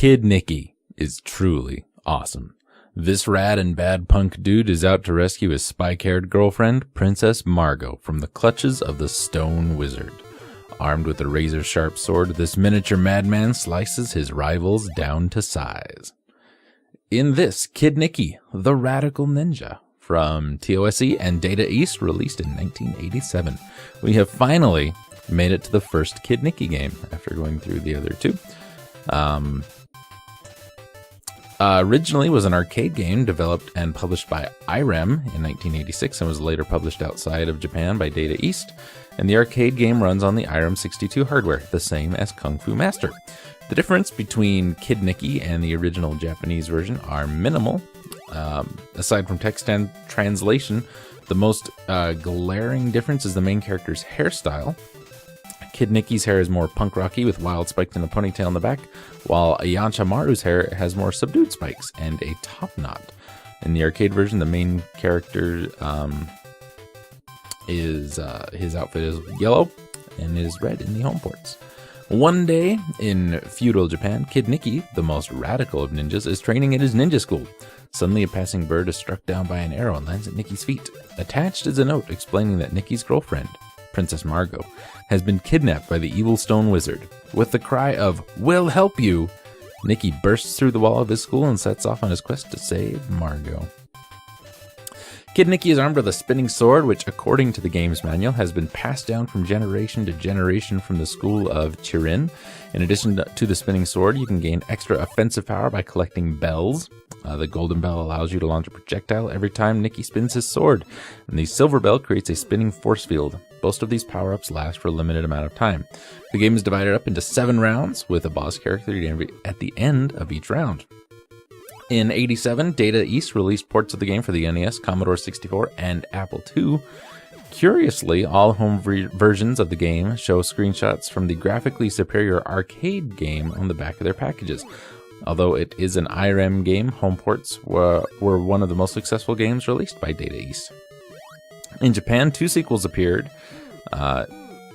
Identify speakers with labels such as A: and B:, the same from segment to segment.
A: Kid Niki is truly awesome. This rad and bad punk dude is out to rescue his spike-haired girlfriend, Princess Margot, from the clutches of the Stone Wizard. Armed with a razor-sharp sword, this miniature madman slices his rivals down to size. In this, Kid Niki, the Radical Ninja, from TOSE and Data East, released in 1987. We have finally made it to the first Kid Niki game, after going through the other two. Originally was an arcade game developed and published by IREM in 1986 and was later published outside of Japan by Data East. And the arcade game runs on the IREM 62 hardware, the same as Kung Fu Master. The difference between Kid Niki and the original Japanese version are minimal. Aside from text and translation, the most glaring difference is the main character's hairstyle. Kid Niki's hair is more punk rocky with wild spikes and a ponytail in the back, while Yancha Maru's hair has more subdued spikes and a top knot. In the arcade version, the main character his outfit is yellow and is red in the home ports. One day in feudal Japan, Kid Niki, the most radical of ninjas, is training at his ninja school. Suddenly, a passing bird is struck down by an arrow and lands at Niki's feet. Attached is a note explaining that Niki's girlfriend, Princess Margot, has been kidnapped by the evil Stone Wizard. With the cry of, "We'll help you!" Niki bursts through the wall of his school and sets off on his quest to save Margot. Kid Niki is armed with a spinning sword, which, according to the game's manual, has been passed down from generation to generation from the school of Chirin. In addition to the spinning sword, you can gain extra offensive power by collecting bells. The golden bell allows you to launch a projectile every time Niki spins his sword, and the silver bell creates a spinning force field. Most of these power-ups last for a limited amount of time. The game is divided up into 7 rounds, with a boss character at the end of each round. In '87, Data East released ports of the game for the NES, Commodore 64, and Apple II. Curiously, all home versions of the game show screenshots from the graphically superior arcade game on the back of their packages. Although it is an IREM game, home ports were one of the most successful games released by Data East. In Japan, 2 sequels appeared,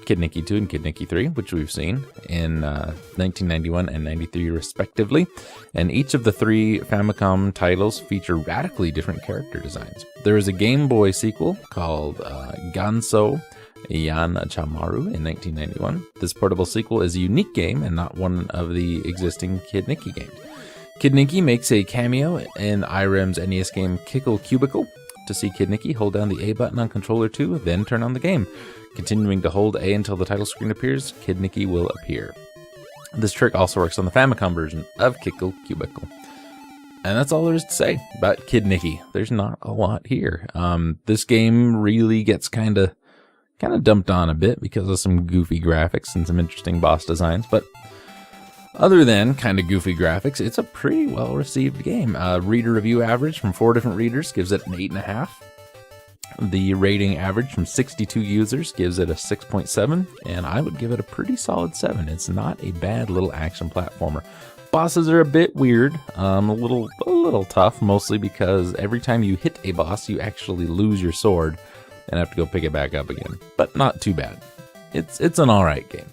A: Kid Niki 2 and Kid Niki 3, which we've seen in 1991 and 93 respectively, and each of the 3 Famicom titles feature radically different character designs. There is a Game Boy sequel called Ganso Yanchamaru in 1991. This portable sequel is a unique game and not one of the existing Kid Niki games. Kid Niki makes a cameo in IREM's NES game Kickle Cubicle. To see Kid Niki, hold down the A button on controller 2, then turn on the game. Continuing to hold A until the title screen appears, Kid Niki will appear. This trick also works on the Famicom version of Kickle Cubicle. And that's all there is to say about Kid Niki. There's not a lot here. This game really gets kind of dumped on a bit because of some goofy graphics and some interesting boss designs, but other than kind of goofy graphics, it's a pretty well-received game. Reader review average from 4 different readers gives it an 8.5. The rating average from 62 users gives it a 6.7, and I would give it a pretty solid 7. It's not a bad little action platformer. Bosses are a bit weird, a little tough, mostly because every time you hit a boss, you actually lose your sword and have to go pick it back up again. But not too bad. It's an alright game.